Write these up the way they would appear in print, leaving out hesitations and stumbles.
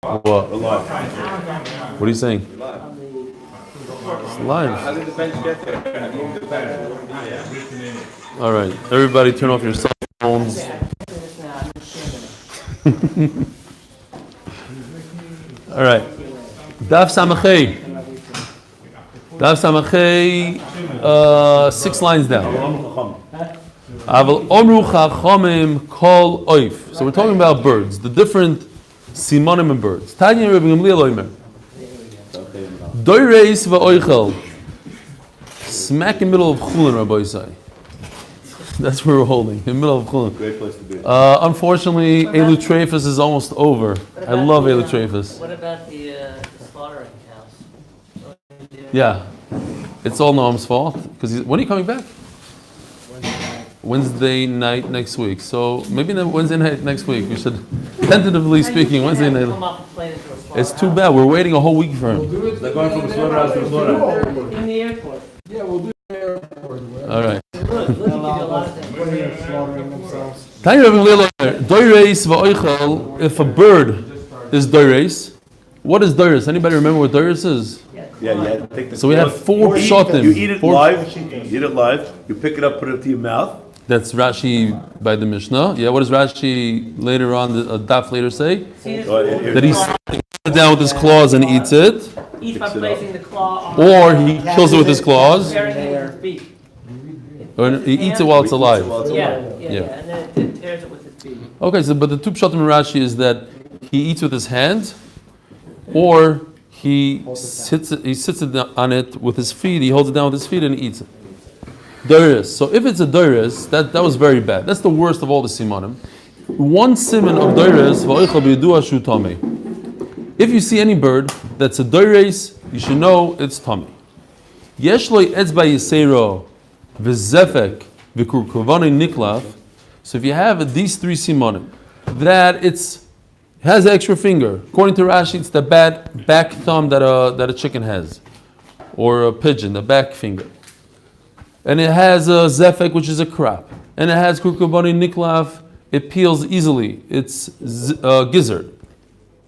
What? We're live. What are you saying? It's live. How did the bench get there? I moved the bench. All right, everybody, turn off your cell phones. All right, Daf Samachay. Daf Samachay, 6 lines down. Aval Omru Chachamim Kol Oif. So we're talking about birds, the different simonim in birds. Tanya Rebbe Gamliel Omer. Doireis va'oichel. Smack in the middle of Chullin, Rabbi Yisai. That's where we're holding, in the middle of Chullin. Great place to be. Unfortunately, Eli Stefansky is almost over. I love Eli Stefansky. What about the slaughtering house? Yeah, it's all Noam's fault. Because when are you coming back? Wednesday night next week. So maybe Wednesday night next week. We should, tentatively speaking, Wednesday night. It's too bad. We're waiting a whole week for him. They're going from the slaughterhouse to the slaughterhouse. In the airport. Yeah, we'll do the airport. All right. Look, you do a lot of things. Slaughtering themselves. If a bird is doireis, what is doireis? Anybody remember what doireis is? Yeah. Take the So we have 4 pshatim. You eat it Four- live. You pick it up, put it to your mouth. That's Rashi by the Mishnah. Yeah, what does Rashi later on, the Daf later say? That he sits it down with his claws and eats it, Eats by placing the claw on or he kills it with his claws, tearing it with his beak. or he eats it while it's alive. Yeah, and then it tears it with his beak. Okay, so but the 2 pshatim in Rashi is that he eats with his hand, or he sits it on it with his feet. He holds it down with his feet and he eats it. Doiris. So if it's a doiris, that was very bad. That's the worst of all the simanim. One siman of doiris, if you see any bird that's a doiris, you should know it's tummy. Yeshloi etzba yisero v'zefek v'kurkovani niklaf. So if you have these 3 simanim, that has an extra finger. According to Rashi, it's the back thumb that a chicken has, or a pigeon, the back finger. And it has a zefek, which is a crop. And it has kurkubani niklaf, it peels easily. It's gizzard.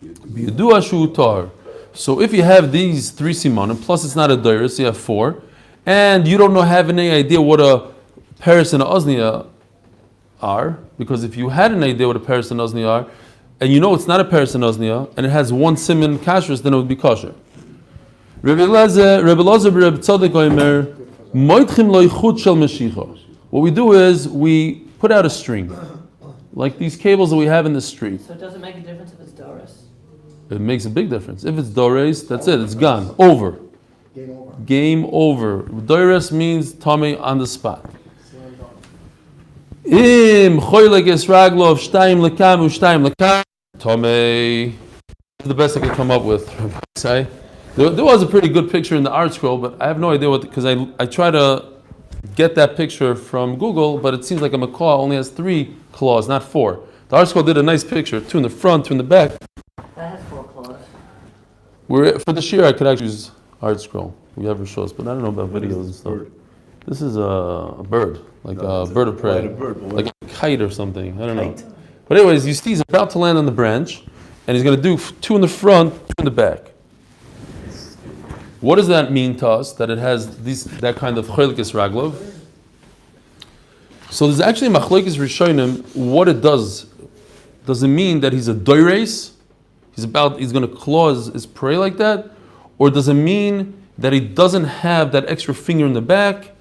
Yedua shu tar. So if you have these 3 simanim, plus it's not a doiris, you have 4, and you don't have any idea what a paris and a oznia are, because if you had an idea what a paris and oznia are, and you know it's not a paris and oznia, and it has 1 siman kashrus, then it would be kosher. Rebbe Elazar Rebbe Tzadok Omer, what we do is we put out a string, like these cables that we have in the street. So it doesn't make a difference if it's Doris? It makes a big difference. If it's Dores, that's it, it's gone. Over. Game over. Dores means tummy on the spot. Im choylek raglov shtayim lekam ushtayim lekam tummy. The best I could come up with. There was a pretty good picture in the art scroll, but I have no idea what, because I try to get that picture from Google, but it seems like a macaw only has 3 claws, not 4. The art scroll did a nice picture, 2 in the front, 2 in the back. That has 4 claws. For the shear, I could actually use art scroll. We have shows, but I don't know about videos and stuff. This is a bird, like a bird of prey, like a kite or something. I don't know. But anyways, you see he's about to land on the branch, and he's going to do 2 in the front, 2 in the back. What does that mean to us, that it has that kind of choylekes raglov? So there's actually machlokes rishonim what it does. Does it mean that he's a doireis? He's going to claw his prey like that? Or does it mean that he doesn't have that extra finger in the back?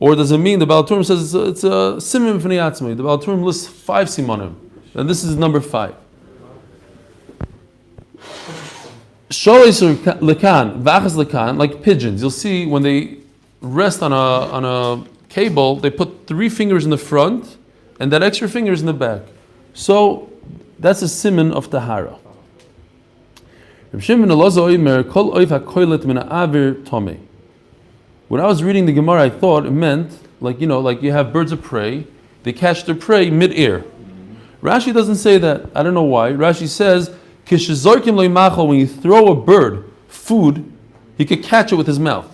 Or does it mean, the Baal Turim says it's a simim f'nei atzmai. The Baal Turim lists 5 simanim, and this is number 5. Like pigeons, you'll see when they rest on a cable, they put 3 fingers in the front, and that extra finger is in the back. So that's a siman of tahara. When I was reading the Gemara, I thought it meant like you have birds of prey, they catch their prey mid-air. Rashi doesn't say that. I don't know why. Rashi says, when you throw a bird food, he could catch it with his mouth.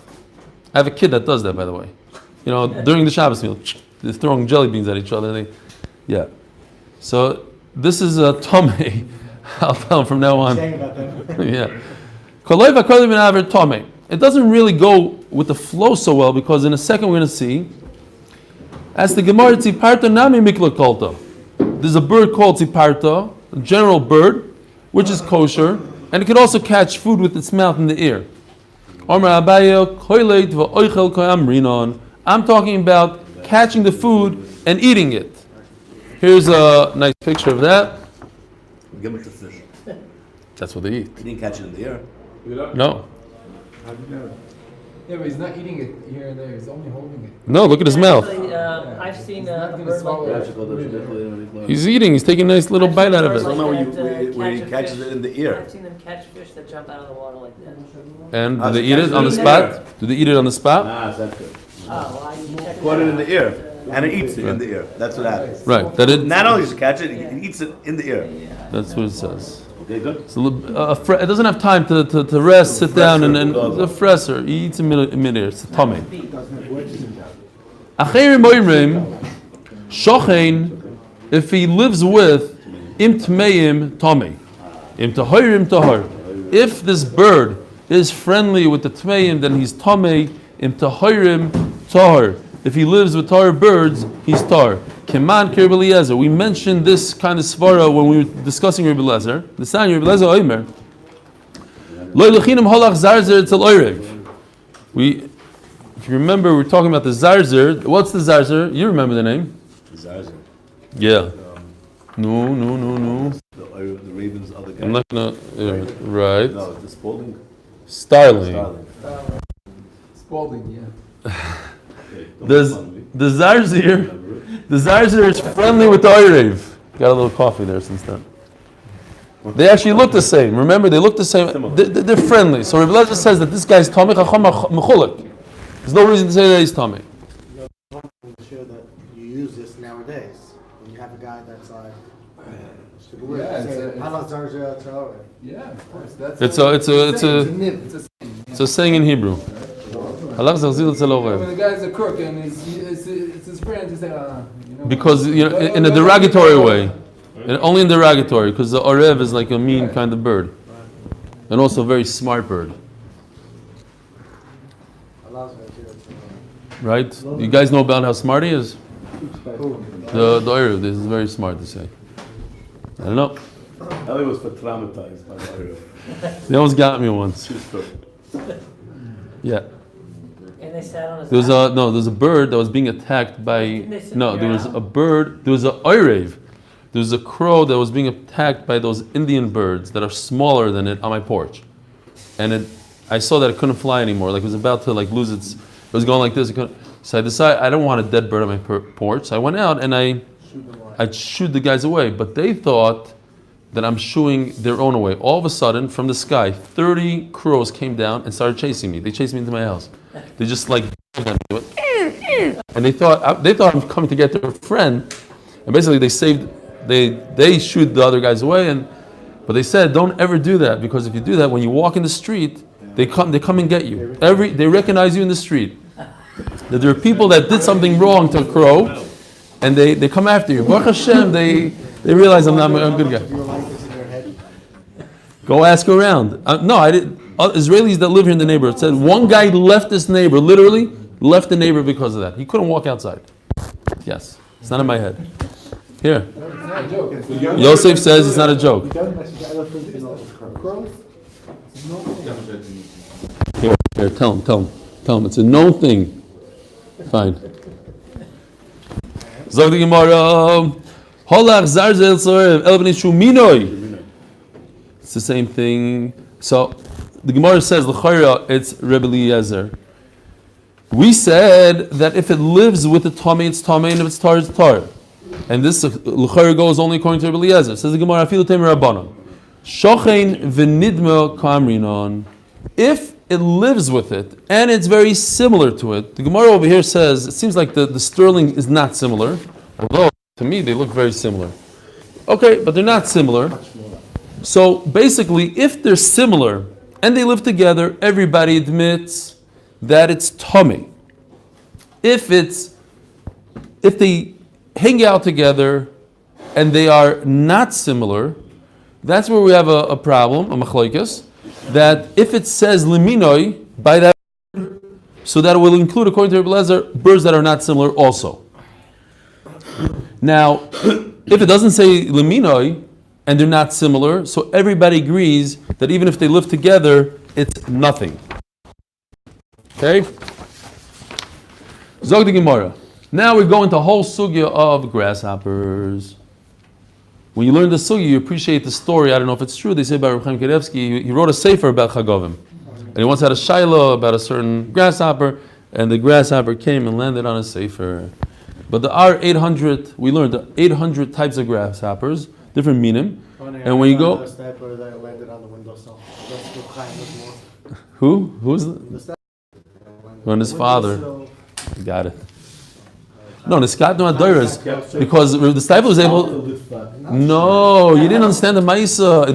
I have a kid that does that, by the way. During the Shabbos meal, they're throwing jelly beans at each other. So this is a tomei. I'll tell him from now on. Saying about them. Yeah. It doesn't really go with the flow so well because in a second we're going to see. As the Gemara Tziparta Nami Mikla Kolta. There's a bird called Tziparta, a general bird, which is kosher, and it can also catch food with its mouth in the ear. I'm talking about catching the food and eating it. Here's a nice picture of that. Give it to fish. That's what they eat. You didn't catch it in the air. No. Yeah, but he's not eating it here and there. He's only holding it. No, look at his mouth. Actually, I've seen He's not a gonna bird swallow like it. that. He's eating. He's taking a nice little bite out of I don't it. know Like where he catch a catches fish. it in the ear. I've seen them catch fish that jump out of the water like that. And do Ah, they so eat it catch on the it in the spot? air. Do they eat it on the spot? Ah, that's good. Oh, well, I checked Caught it in the out. ear, and it eats it in the ear. That's what happens. Right. That it. Not only does it catch it, it eats it in the ear. That's what it says. Okay, good. It's a little, it doesn't have time to rest, sit down, and it's a fresser. He eats in mid-air. It's a tummy. Acherim oimrim, shochein, if he lives with im tmeim tummy, im tahorim tahor. If this bird is friendly with the tmeim, then he's tummy, im tahorim tahor. If he lives with tar birds, he's tar. Keman Rabbi Eliezer. We mentioned this kind of svara when we were discussing Rabbi Eliezer. The sign Rabbi Eliezer Omer. Lo lechinim halach zarzer tel oirev. If you remember, we're talking about the zarzer. What's the zarzer? You remember the name? Zazer. Yeah. No. The Ravens' other guy. I'm not gonna. Right. No, the Spalding. Starling. Starling. Spalding, yeah. The zarzer is friendly with the oirev. Got a little coffee there since then. They actually look the same. Remember, they look the same. They're friendly. So Rabbi Eliezer says that this guy's Tomei Chacham Mechulek. There's no reason to say that he's Tomei. Sure that you use this nowadays when you have a guy that's like, Yeah, yeah, of course. That's It's a saying in Hebrew. Halach zalzil etzel when orev. the guy's a crook and it's his friend, he's like, Because in a derogatory way, and only in derogatory, because the orev is like a mean kind of bird, and also a very smart bird. Right? You guys know about how smart he is? The orev. This is very smart to say. I don't know. Ellie was for traumatized by the They almost got me once. Yeah. And they sat on his There was lap. there's a bird that was being attacked by Didn't they sit no. in There your was house? a bird. There was a oirev. There was a crow that was being attacked by those Indian birds that are smaller than it on my porch, and I saw that it couldn't fly anymore. Like it was about to like lose its. It was going like this. So I decided I don't want a dead bird on my porch. So I went out and I'd shoot the guys away, but they thought that I'm shooing their own away. All of a sudden, from the sky, 30 crows came down and started chasing me. They chased me into my house. They just like, and they thought I'm coming to get their friend. And basically, they shoot the other guys away. But they said, don't ever do that, because if you do that, when you walk in the street, they come and get you. They recognize you in the street. That there are people that did something wrong to a crow, and they come after you. Baruch Hashem, they realize I'm not a good guy. your life is in your head. Go ask around. No, I didn't. Israelis that live here in the neighborhood said one guy left this neighbor, literally left the neighbor because of that. He couldn't walk outside. Yes, it's not in my head. Here, it's not a joke. Yosef says it's not a joke. You don't mess with elephants and not with crows. Here, tell him, it's a known thing. Fine. Zog the Gemara. Holach zarzel sorev el bnei shuminoi. It's the same thing. So the Gemara says l'chayra it's Rebbe Eliezer. We said that if it lives with the tummy, it's tummy, and if it's tar, it's tar. And this l'chayra goes only according to Rebbe Eliezer. Says the Gemara, afilu temer rabbanon. Shochein v'nidma kamrinon. If it lives with it, and it's very similar to it, the Gemara over here says, it seems like the sterling is not similar, although to me they look very similar. Okay, but they're not similar. So basically, if they're similar, and they live together, everybody admits that it's tummy. If they hang out together, and they are not similar, That's where we have a problem, a machlokes, that if it says liminoi by that, so that it will include, according to Rebbe Lezer, birds that are not similar also. Now, if it doesn't say liminoi and they're not similar, so everybody agrees that even if they live together, it's nothing. Okay? Zog the Gemara. Now we go into a whole sugya of grasshoppers. When you learn the sugya, you appreciate the story. I don't know if it's true. They say about Reb Chaim Kanievsky, he wrote a sefer about Chagovim. And he once had a shaila about a certain grasshopper, and the grasshopper came and landed on a sefer. But there are 800, we learned 800 types of grasshoppers, different minim. And when you go... The stapler that landed on the windowsill. That's what Chaim was more. Who? Who's the... The stapler. When his father. Windowsill. Got it. No, the Niskat no Adoras, because the disciple was able... No, you didn't understand the Maisa.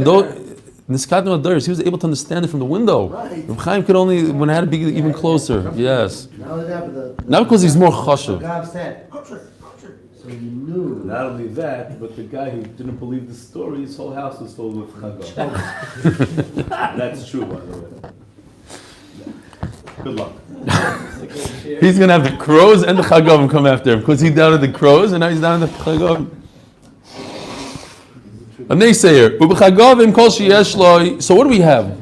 Niskat no Adoras, he was able to understand it from the window. Right. Reb Chaim could only, when it had to be even closer. Yes. Not only that, but Not because he's more chashuv. God said, so you knew. Not only that, but the guy who didn't believe the story, his whole house was filled with chagah. That's true, by the way. Good luck. He's going to have the crows and the chagavim come after him, because he doubted the crows and now he's down the chagavim. A naysayer. So what do we have?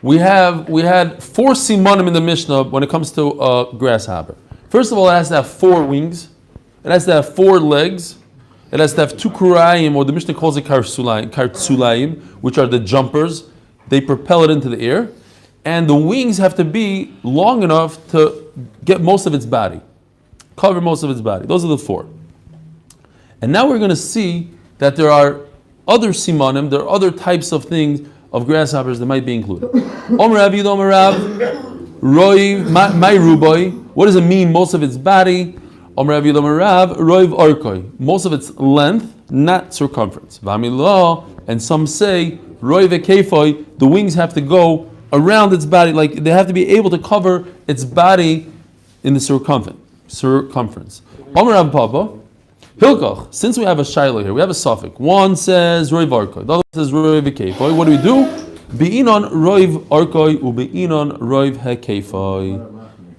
We had 4 simanim in the Mishnah when it comes to a grasshopper. First of all, it has to have 4 wings. It has to have 4 legs. It has to have 2 kurayim, or the Mishnah calls it kartsulayim, which are the jumpers. They propel it into the air. And the wings have to be long enough to get most of its body, cover most of its body. Those are the 4. And now we're going to see that there are other simanim, there are other types of things, of grasshoppers that might be included. Omer Rav Yud Omer Rav, Roiv, my ruboy. What does it mean, most of its body? Omer Rav Yud Omer Rav, Roiv Orkoi. Most of its length, not circumference. V'amilah, and some say, Roiv Ekefoi, the wings have to go around its body, like they have to be able to cover its body in the circumference. Omer Rav Papa, Hilkach, since we have a shaila here, we have a suffix. One says Roiv Arkoi, the other says Roiv Hekefoi. What do we do? Be'inon Roiv Arkoi ube'inon Roiv Hekefoi.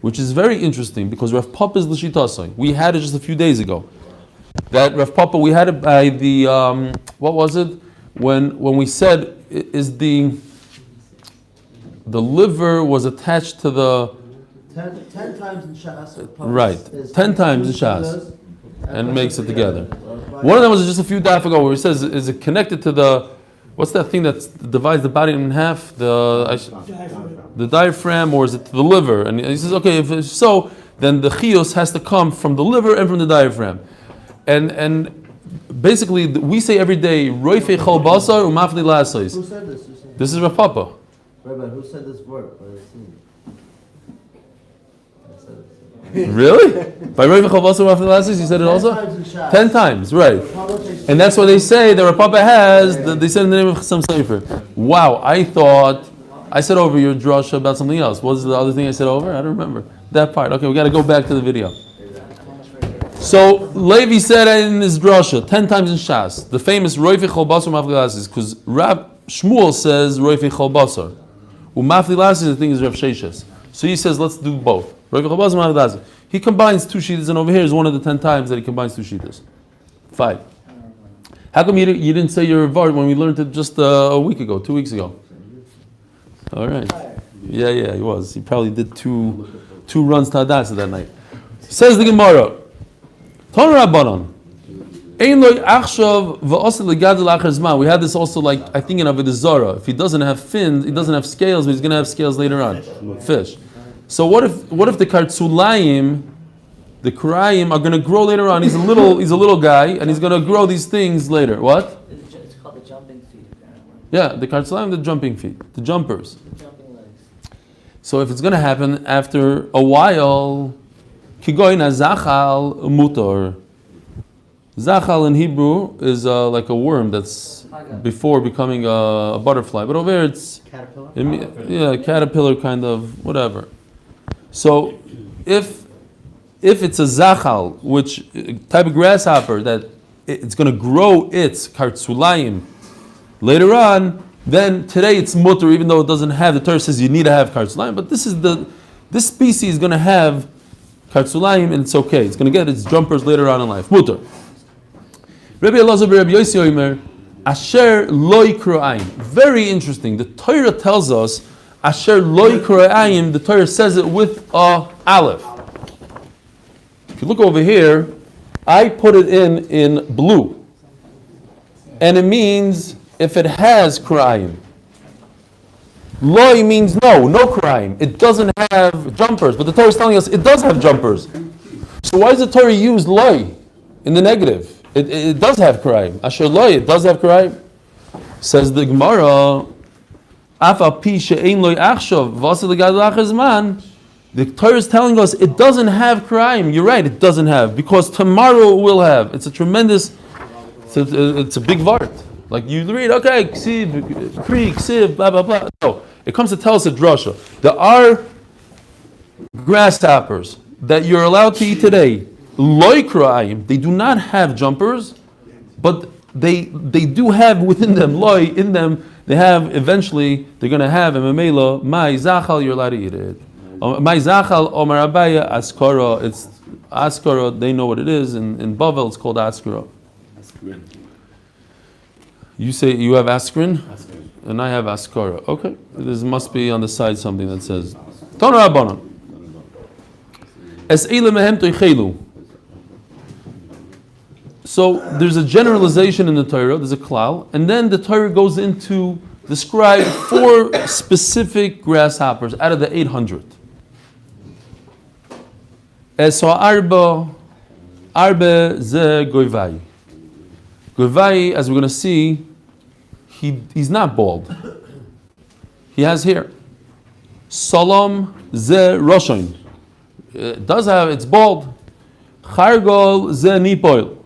Which is very interesting because Rav Papa is l'shitasoi. We had it just a few days ago. That Rav Papa, we had it by the, what was it? When we said, is the liver was attached to the... 10 times in Shas. Right, 10 times in Shas. And makes it together. One of them was just a few daf ago where he says, is it connected to the, what's that thing that divides the body in half? The diaphragm, or is it to the liver? And he says, okay, if it's so, then the chiyus has to come from the liver and from the diaphragm. And basically, we say every day, roifei chol basar umafli la'asais. Who said this? This is Rav Papa. Rabbi, who said this word? Really? By roifei chol basar umafli la'asais, you said it also? 10 times, right. And that's what they say that Rav Papa has, they said in the name of some sefer. Wow, I thought, I said over your drasha about something else. What was the other thing I said over? I don't remember. That part. Okay, we got to go back to the video. So, Levi said in his drasha, 10 times in Shas, the famous Roifei Chol Basar Umafli La'asais, because Rab Shmuel says Roifei Chol Basar. Umafli La'asais, I think, is Rav Sheshes. So he says, let's do both. Roifei Chol Basar Umafli La'asais. He combines 2 sheetahs, and over here is one of the 10 times that he combines 2 sheetahs. 5. How come you didn't say your Vard when we learned it just a week ago, 2 weeks ago? All right. Yeah, he was. He probably did two runs to Hadassah that night. Says the Gemara, Ton Rabbanon, Ein loy achshav v'osel legadol achar zman. We had this also, like, I think in Avodah Zarah. If he doesn't have fins, he doesn't have scales, but he's going to have scales later on. Fish. So what if the kartzulayim, the kurayim, are going to grow later on? He's a little guy, and he's going to grow these things later. What? It's called the jumping feet, apparently. Yeah, the kartzulayim, the jumping feet, the jumpers. Jumping legs. So if it's going to happen after a while, kigoyna zachal mutor. Zachal in Hebrew is like a worm that's before becoming a butterfly, but over here it's Caterpillar? caterpillar kind of whatever. So if it's a zachal, which type of grasshopper that it's going to grow its kartzulayim Later on, then today it's mutter, even though it doesn't have, the Torah says you need to have kartzulayim, but this species is going to have kartzulayim and it's okay. It's going to get its jumpers later on in life. Mutter. Rabbi Elazar Rabbi Yossi Omer, Asher lo yikra'ayim. Very interesting. The Torah tells us Asher lo yikra'ayim. The Torah says it with a aleph. If you look over here, I put it in blue, and it means if it has kra'ayim. Loi means no kra'ayim. It doesn't have jumpers, but the Torah is telling us it does have jumpers. So why does the Torah use loi in the negative? It does have kra'ayim. Asher loi, it does have kra'ayim. Says the Gemara, Afa pi she'ein loi achshav v'aseh l'gad l'achar zman. The Torah is telling us it doesn't have kra'ayim. You're right, it doesn't have, because tomorrow it will have. It's a tremendous, it's a big vart. Like you read, okay, ksiv, kri, ksiv, blah, blah, blah. No, it comes to tell us a drasha. There are grasshoppers that you're allowed to eat today. Loi kra'ayim, they do not have jumpers, but they do have within them, loi, in them, they have, eventually, they're going to have a memela, mai zachal, you're allowed to eat it. Mai zachal, omar abaya, askara, it's askara, they know what it is, in Bavel it's called askara. You say you have askrin, and I have askara. Okay, there must be on the side something that says Tana Rabbanan. Es eile mehem toichelu. So there's a generalization in the Torah. There's a klal, and then the Torah goes into describe 4 specific grasshoppers out of the 800. Es arba ze goivai. Goivai, as we're going to see, he's not bald. He has hair. Salam ze roshain. It does have, it's bald. Chargol ze nipoil.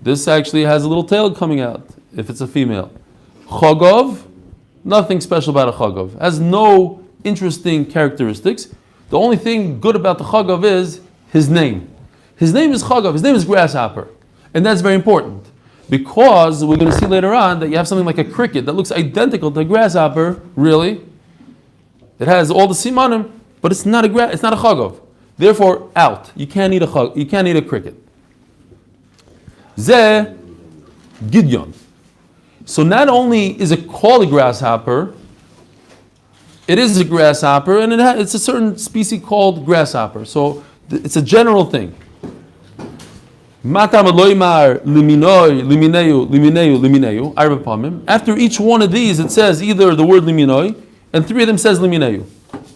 This actually has a little tail coming out, if it's a female. Chagov, nothing special about a chagov. Has no interesting characteristics. The only thing good about the chagov is his name. His name is chagov, his name is grasshopper. And that's very important. Because we're going to see later on that you have something like a cricket that looks identical to a grasshopper, really. It has all the simanim, but it's not a chagov. Therefore, out. You can't eat a cricket. Zeh Gideon. So not only is it called a grasshopper, it is a grasshopper, and it's a certain species called grasshopper. So it's a general thing. After each one of these, it says either the word liminoi, and 3 of them says limineu.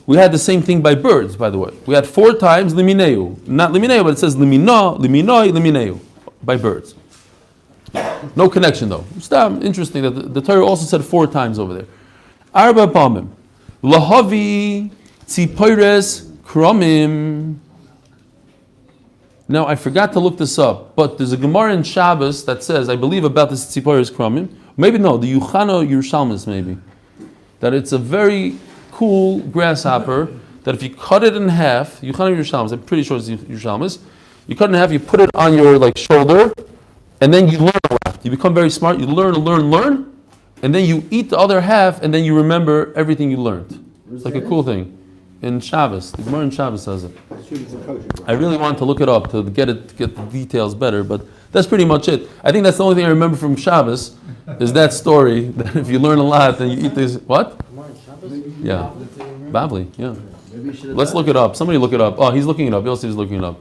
We had the same thing by birds, by the way. We had 4 times limineu. Not limineu, but it says limino, liminoi, limineu, by birds. No connection though. Stop. Interesting that the Torah also said 4 times over there. Arba pamim. Lahavi tzipores kromim. Now I forgot to look this up, but there's a Gemara in Shabbos that says, I believe about this tzipores kromim. Maybe no, the Yuchano Yerushalmis maybe. That it's a very cool grasshopper that if you cut it in half, Yuchano Yerushalmis, I'm pretty sure it's Yerushalmis, you cut it in half, you put it on your shoulder, and then you learn a lot. You become very smart, you learn, and then you eat the other half, and then you remember everything you learned. It's like a cool thing. In Shabbos, the Gemara in Shabbos says it. I really want to look it up to get the details better, but that's pretty much it. I think that's the only thing I remember from Shabbos, is that story, that if you learn a lot, then you eat this, what? Yeah, Babli, yeah. Let's look it up. Somebody look it up. Oh, he's looking it up. Yosef is looking it up.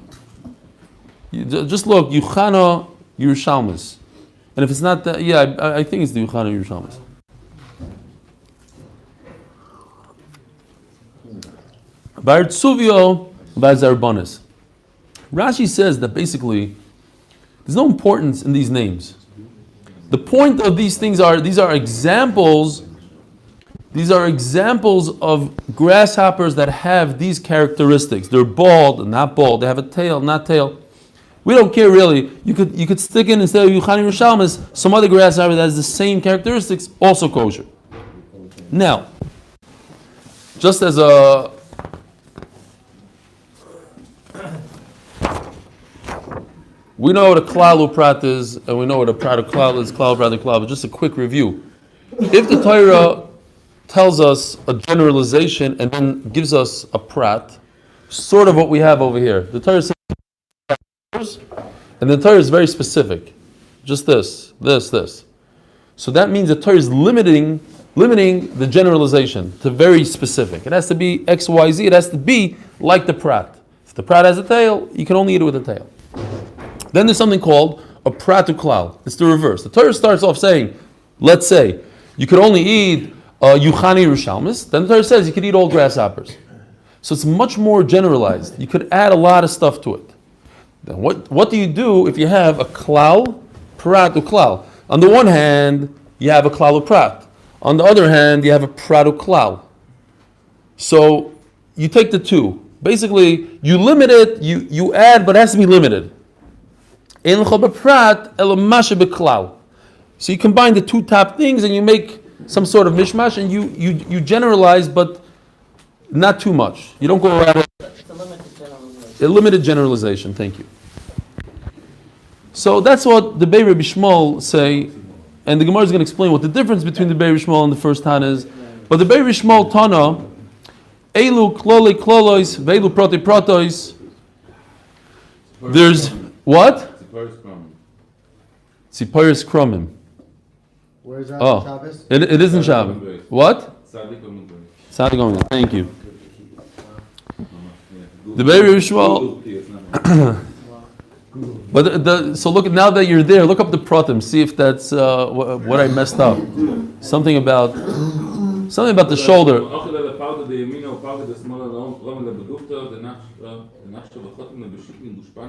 Just look, Yuchana Yerushalmis. And if it's not that, yeah, I think it's the Yuchana Yerushalmis. Bar Tzuvio Bar Zarbanis. Rashi says that basically there's no importance in these names. The point of these things are, these are examples of grasshoppers that have these characteristics. They're bald, not bald. They have a tail, not tail. We don't care really. You could stick in instead of Yuchani Yerushalmis some other grasshopper that has the same characteristics, also kosher. Now, just as a we know what a klal uprat is, and we know what a prat of klal is, klal prat of klal, but just a quick review. if the Torah tells us a generalization and then gives us a prat, sort of what we have over here. The Torah says, and the Torah is very specific. Just this. So that means the Torah is limiting the generalization to very specific. It has to be X, Y, Z. It has to be like the prat. If the prat has a tail, you can only eat it with a tail. Then there's something called a pratu klal. It's the reverse. The Torah starts off saying, let's say, you could only eat yuchani rushalmis. Then the Torah says you could eat all grasshoppers. So it's much more generalized. You could add a lot of stuff to it. Then what do you do if you have a klal, prat, klal? On the one hand, you have a klal prat. On the other hand, you have a prat klal. So you take the two. Basically, you limit it, you add, but it has to be limited. So you combine the two top things and you make some sort of mishmash, and you generalize, but not too much. You don't go around. It's a limited generalization. A limited generalization. Thank you. So that's what the Beit Rabbi Shmuel say, and the Gemara is going to explain what the difference between the Beit Rabbi Shmuel and the first Tana is. But the Beit Rabbi Shmuel Tana, Elu klole klolois, veilu prote protois. There's what? Tziporis kromim. Where's that Oh, Shabbos? it isn't Shabbos. What? Tzadik Omen. Thank you. The Beit Rabbi Shmuel. But so look, now that you're there, look up the pratim. See if that's what I messed up. Something about the shoulder.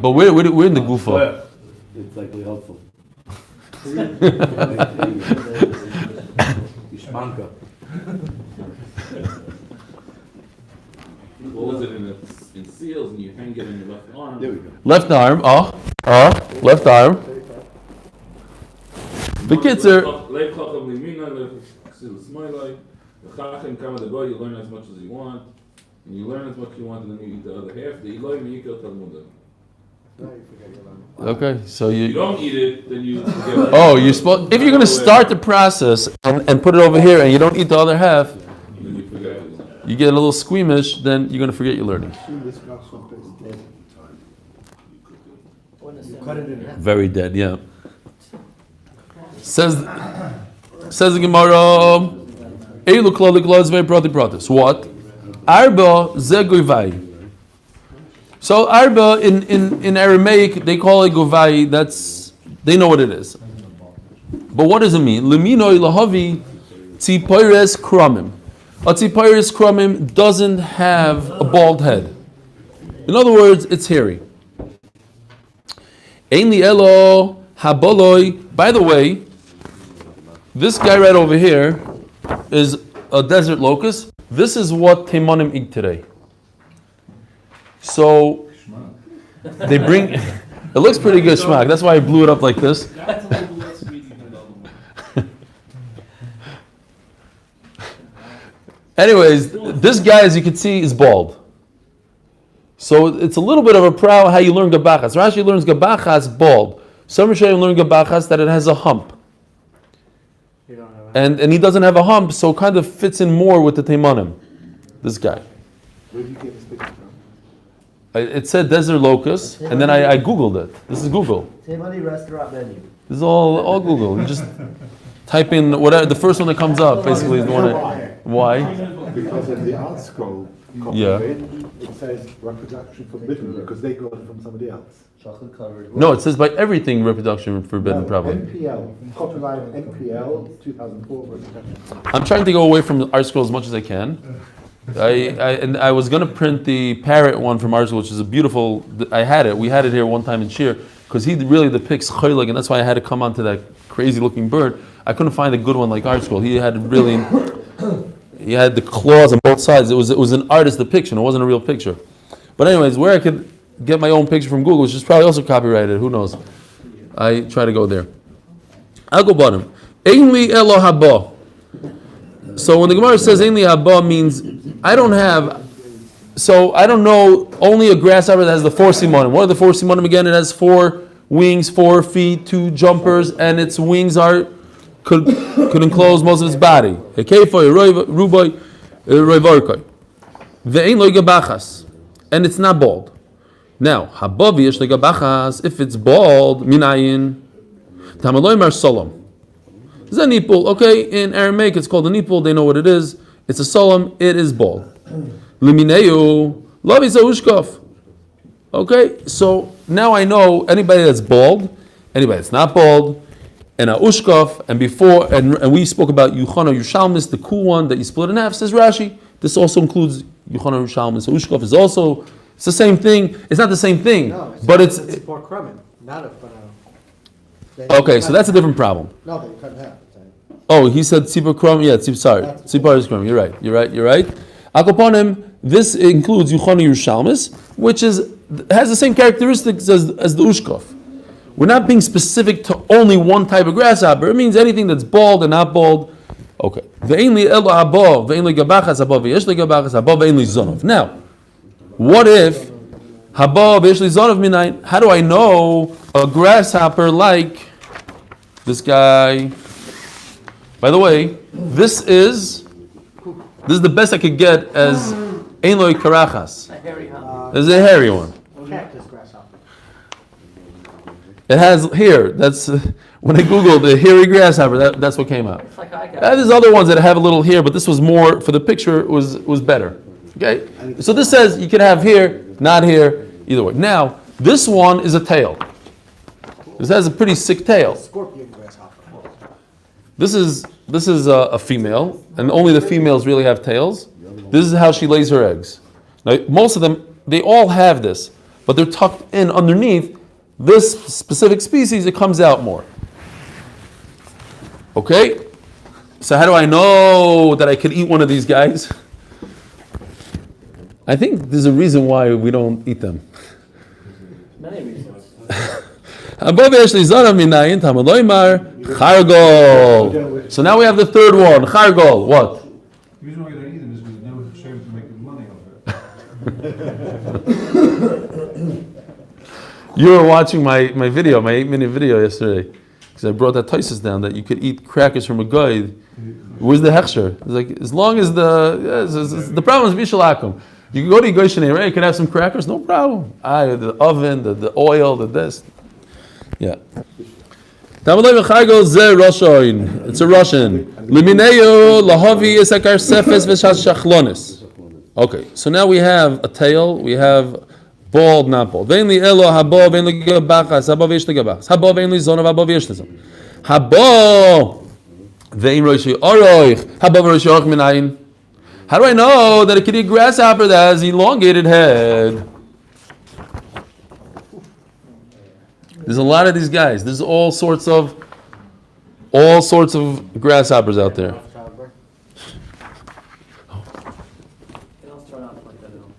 But we're in the gufa. It's like really helpful. Ishmanka. Close it in seals and you hang it in your left arm. There we go. Left arm. Left arm. The kids are. You learn as much as you want, and you learn as much as you want, and then you eat the other half. The Eloi Miyikil Talmudah. Okay, so If you don't eat it, then you forget. Oh, you're supposed. If you're going to start the process and put it over here, and you don't eat the other half, Then you forget it. you get a little squeamish. Then you're going to forget your learning. Very dead, yeah. Says the Gemara, Eilu klali klal zvei prati pratis. What? Arba ze goivai. So arba in Aramaic they call it govai. They know what it is. But what does it mean? Leminoi lahavi tzipoires kromim. A tzipoires kromim doesn't have a bald head. In other words, it's hairy. Ein li elo haboloi. By the way, this guy right over here is a desert locust. This is what Teimanim eat today. So they bring. It looks pretty good, shmak. That's why I blew it up like this. That's a little less sweet than the other one. Anyways, this guy, as you can see, is bald. So it's a little bit of a prow how you learn Gabachas. Rashi learns Gabachas bald. Some Rishonim learn Gabachas that it has a hump. You don't have And he doesn't have a hump, so it kind of fits in more with the Teimanim. This guy. Where did you get this picture from? It said desert locust, and then I Googled it. This is Google. Taimani restaurant menu. This is all Google. You just type in whatever, the first one that comes up, basically is the one that, why? Because in the art scroll copy Yeah. of it says reproduction forbidden because they got it from somebody else. Chocolate covered. No, it says by everything reproduction forbidden, No, probably. NPL, copyright NPL 2004 reproduction. I'm trying to go away from art scroll as much as I can. I was going to print the parrot one from art scroll, which is a beautiful. I had it. We had it here one time in Shir because he really depicts Choylik, and that's why I had to come onto that crazy looking bird. I couldn't find a good one like art scroll. He had really. He had the claws on both sides. It was an artist depiction. It wasn't a real picture. But anyways, where I could get my own picture from Google, which is probably also copyrighted. Who knows? I try to go there. I'll go bottom. Einli elo haba. So when the Gemara says Einli haba means I don't know only a grasshopper that has the 4 simonim. What are the 4 simonim again? It has 4 wings, 4 feet, 2 jumpers, and its wings are could enclose most of its body. And it's not bald. Now, if it's bald, minayin, tamaloymar solom. This is a nipul. Okay, in Aramaic it's called a nipul. They know what it is. It's a solom. It is bald. Limineu, lavi ushkov. Okay, so now I know anybody that's bald, anybody that's not bald, and a ushkov, and before, and we spoke about Yuchana Yerushalmis, the cool one that you split in half, says Rashi. This also includes Yuchana Yerushalmis. So ushkov is also, it's the same thing. It's not the same thing, No, but it's for Kremen, not a okay, so that's a different problem. No, they cut in half. Oh, he said tzipor krom. Yeah, sorry, tzipor is krom. You're right. Akoponim. This includes Yuchana Yerushalmis, which has the same characteristics as the ushkov. We're not being specific to only one type of grasshopper. It means anything that's bald and not bald. Okay. Now, what if how do I know a grasshopper like this guy? By the way, this is the best I could get as ein loy karachas. This is a hairy one. Cactus grasshopper. It has hair. That's when I googled the hairy grasshopper. That's what came out. It's like I got. There's other ones that have a little hair, but this was more for the picture. Was better. Okay. So this says you can have hair, not hair, either way. Now this one is a tail. This has a pretty sick tail. Scorpion grasshopper. This is a female, and only the females really have tails. This is how she lays her eggs. Now, most of them, they all have this, but they're tucked in underneath. This specific species, it comes out more. Okay? So how do I know that I could eat one of these guys? I think there's a reason why we don't eat them. Many reasons. So now we have the third one, chargol. What? The reason why you don't eat them is because no one's ashamed to make money off it. You were watching my video, my 8-minute video yesterday, because I brought that Taisus down that you could eat crackers from a guy. Where's the hechsher? It's like as long as the problem is bishalakum. You can go to Yigoy Shnei, right? You can have some crackers, no problem. The oven, the oil, the this. Yeah. It's a Russian. Okay, so now we have a tail, we have bald, not bald. How do I know that it could eat grasshopper that has elongated head? There's a lot of these guys. There's all sorts of grasshoppers out there. They don't start out like that at all.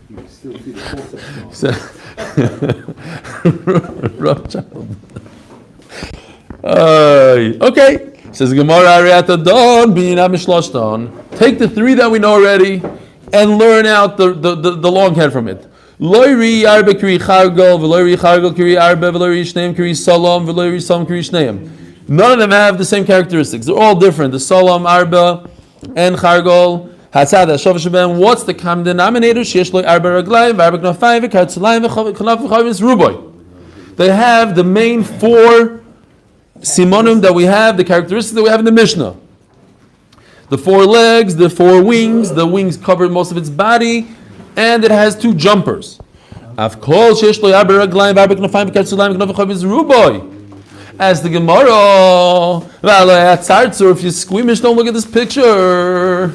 You still see the Rothschild. Okay. Says Gemara Ariata Don Bina Mishloshton. Take the three that we know already and learn out the long head from it. Loiri Arbe Kiri Chargol, Veloiri Chargol Kiri Arbe, Veloiri Shneim Kiri Solom, Veloiri Som Kiri Shneim. None of them have the same characteristics. They're all different. The Solom, Arbe, and Chargol. Hatzad Hashav Shabem. What's the common denominator? Shesh Loi Arbe Raglayim, Arbe Knofayim, Kartzulayim, V'Chalav V'Chavim Ruboy. They have the main four simonim that we have, the characteristics that we have in the Mishnah. The four legs, the four wings, the wings cover most of its body, and it has two jumpers. As the Gemara, if you're squeamish, don't look at this picture.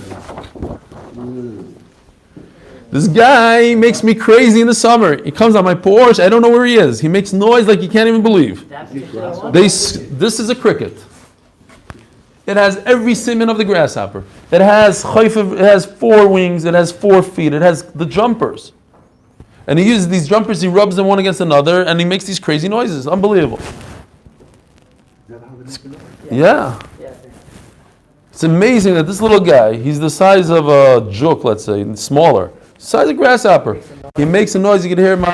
This guy makes me crazy in the summer. He comes on my porch, I don't know where he is. He makes noise like you can't even believe. That particular one? This is a cricket. It has every simon of the grasshopper. It has chayf, it has four wings, it has 4 feet, it has the jumpers. And he uses these jumpers, he rubs them one against another, and he makes these crazy noises. Unbelievable. Yeah. It's amazing that this little guy, he's the size of a juk, let's say, smaller. Size of grasshopper. He makes a noise, you can hear him.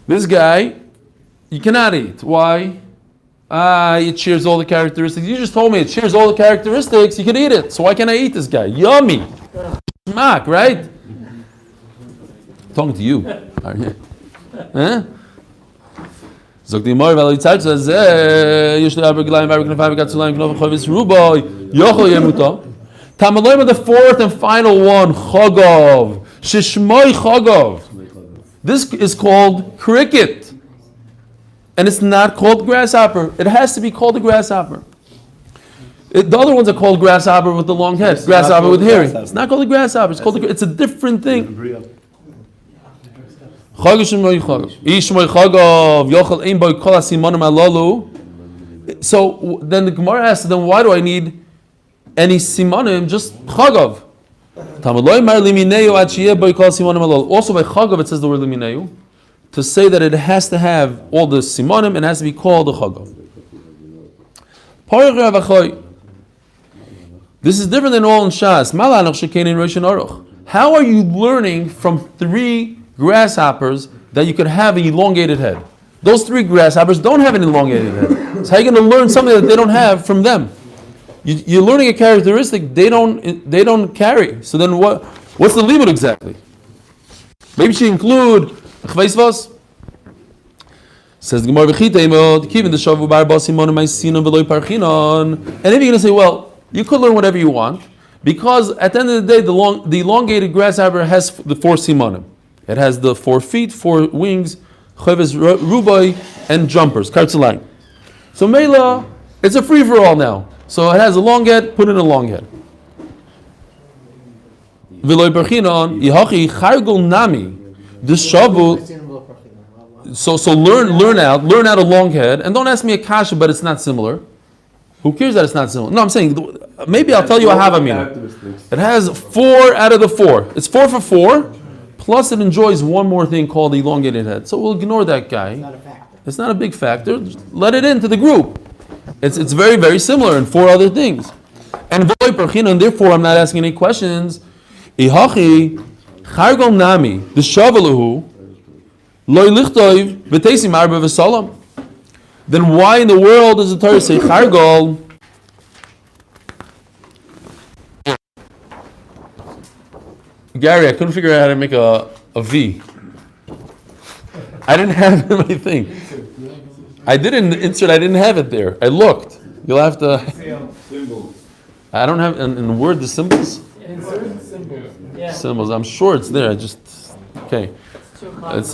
This guy, you cannot eat. Why? It shares all the characteristics. You just told me it shares all the characteristics. You can eat it. So why can't I eat this guy? Yummy. Smack, right? Talking to you. Huh? Zog die Gemara, weil die Zeit says, Yishli aber gleich, aber knafai, got zu lang, knof, chovis, ruboy, yochel yemuta. Tamaloim, the fourth and final one, chagov. Shishmoi chagov. This is called cricket. And it's not called grasshopper. It has to be called a grasshopper. The other ones are called grasshopper with the long head. Grasshopper with hairy. It's not called a grasshopper. It's a different thing. So then the Gemara asks, then why do I need any simanim? Just chagav. Also by chagav it says the word limineu to say that it has to have all the simanim and has to be called a chagav. This is different than all in Shas. How are you learning from 3 grasshoppers that you could have an elongated head? Those 3 grasshoppers don't have an elongated head. So how are you going to learn something that they don't have from them? You're learning a characteristic they don't carry. So then what's the limit exactly? Maybe she include chveisvas. Says the Gemara v'chiteimod kivin the shavu bar basimon ma'isinon v'loy parchinon. And then you're going to say, well, you could learn whatever you want because at the end of the day, the elongated grasshopper has the 4 simonim. It has the 4 feet, 4 wings, chovis, rubai, and jumpers, kartzelang. So Mela, it's a free-for-all now. So it has a long head, put in a long head. V'loy parchinon, yihachi chargol nami, the shavu. So learn out a long head, and don't ask me a kasha, but it's not similar. Who cares that it's not similar? No, I'm saying, maybe I'll tell you a havamina. It has 4 out of the 4. It's 4 for 4, plus it enjoys one more thing called the elongated head. So we'll ignore that guy. It's not a factor. It's not a big factor. Just let it into the group. It's very, very similar in 4 other things. And therefore I'm not asking any questions. Ihachi chargol nami the shavalahu loy lichtoiv v'teisim arba v'salam. Then why in the world does the Torah say chargol? Gary, I couldn't figure out how to make a V. I didn't have it in my thing. I didn't insert. I didn't have it there. I looked. You'll have to. Symbols. I don't have in Word the symbols. Insert symbols. Yeah. Symbols. I'm sure it's there. I just okay. It's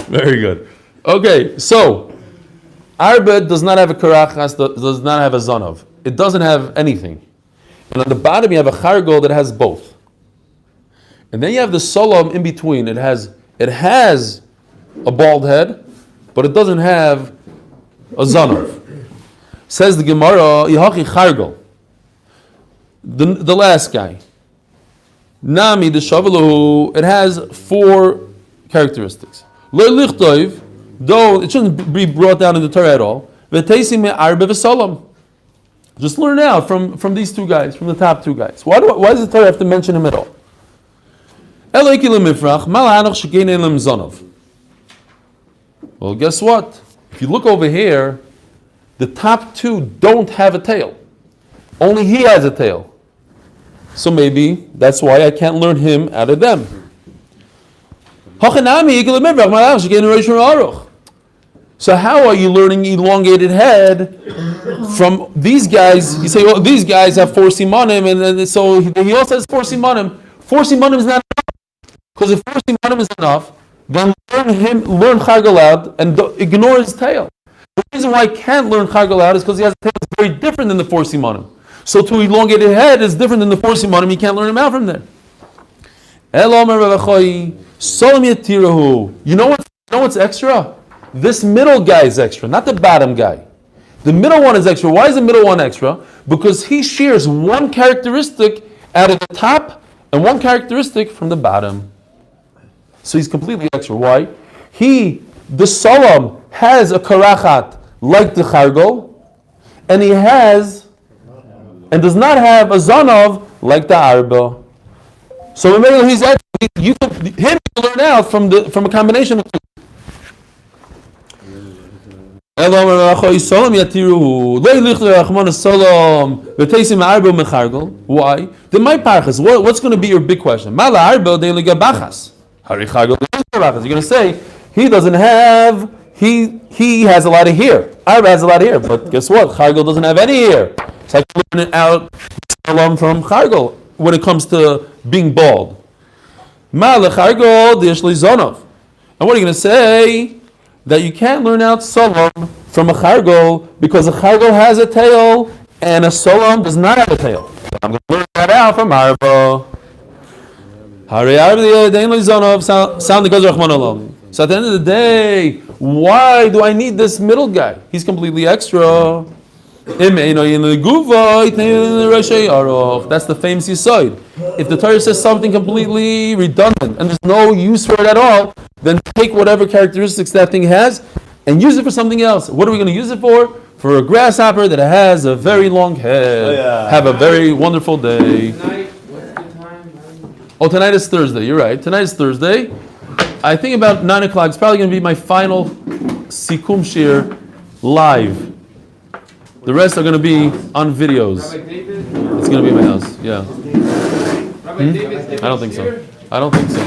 very good. Okay, so Arbet does not have a karachas, does not have a zanov. It doesn't have anything. And on the bottom you have a chargol that has both. And then you have the solam in between. It has a bald head, but it doesn't have a zanov. Says the Gemara, Yihachi chargol. The last guy. Nami the shavalahu, it has 4 characteristics. Lo lichtoiv, though it shouldn't be brought down in the Torah at all. V'teisim me'arbe v'salam. Just learn out from these 2 guys, from the top 2 guys. Why does the Torah have to mention him at all? Eloiki lemifrach, mal'anoch shekein elam zonov. Well, guess what? If you look over here, the top 2 don't have a tail. Only he has a tail. So maybe that's why I can't learn him out of them. So how are you learning elongated head from these guys? You say, well, these guys have 4 simanim, and so he also has 4 simanim. 4 simanim is not enough. Because if 4 simanim is enough, then learn chargol out and ignore his tail. The reason why I can't learn chargol out is because he has a tail that's very different than the 4 simanim. So to elongated head is different than the 4 simanim. You can't learn him out from there. You know what's extra? This middle guy is extra, not the bottom guy. The middle one is extra. Why is the middle one extra? Because he shares one characteristic out of the top and one characteristic from the bottom. So he's completely extra. Why? The salam, has a karachat like the chargol, and he has and does not have a zanov like the arba. So he's actually, you can learn out from a combination of 2. Why? Then my parchas. What's going to be your big question? You're going to say he doesn't have. He has a lot of hair. Arba has a lot of hair, but guess what? Chargel doesn't have any hair. So I can learn it out from Chargel when it comes to being bald. And what are you going to say? That you can't learn out Solom from a Chargel because a Chargel has a tail and a Solom does not have a tail. I'm going to learn that out from Arba. So at the end of the day, why do I need this middle guy? He's completely extra. That's the famous Yisoid. If the Torah says something completely redundant and there's no use for it at all, then take whatever characteristics that thing has and use it for something else. What are we going to use it for? For a grasshopper that has a very long head. Oh, yeah. Have a very wonderful day. Tonight, what's the time? Oh, tonight is Thursday. You're right. Tonight is Thursday. I think about 9 o'clock. It's probably going to be my final Sikum Shir live. The rest are going to be on videos. Rabbi David? It's going to be in my house. Yeah. Rabbi David? I don't think so. I don't think so.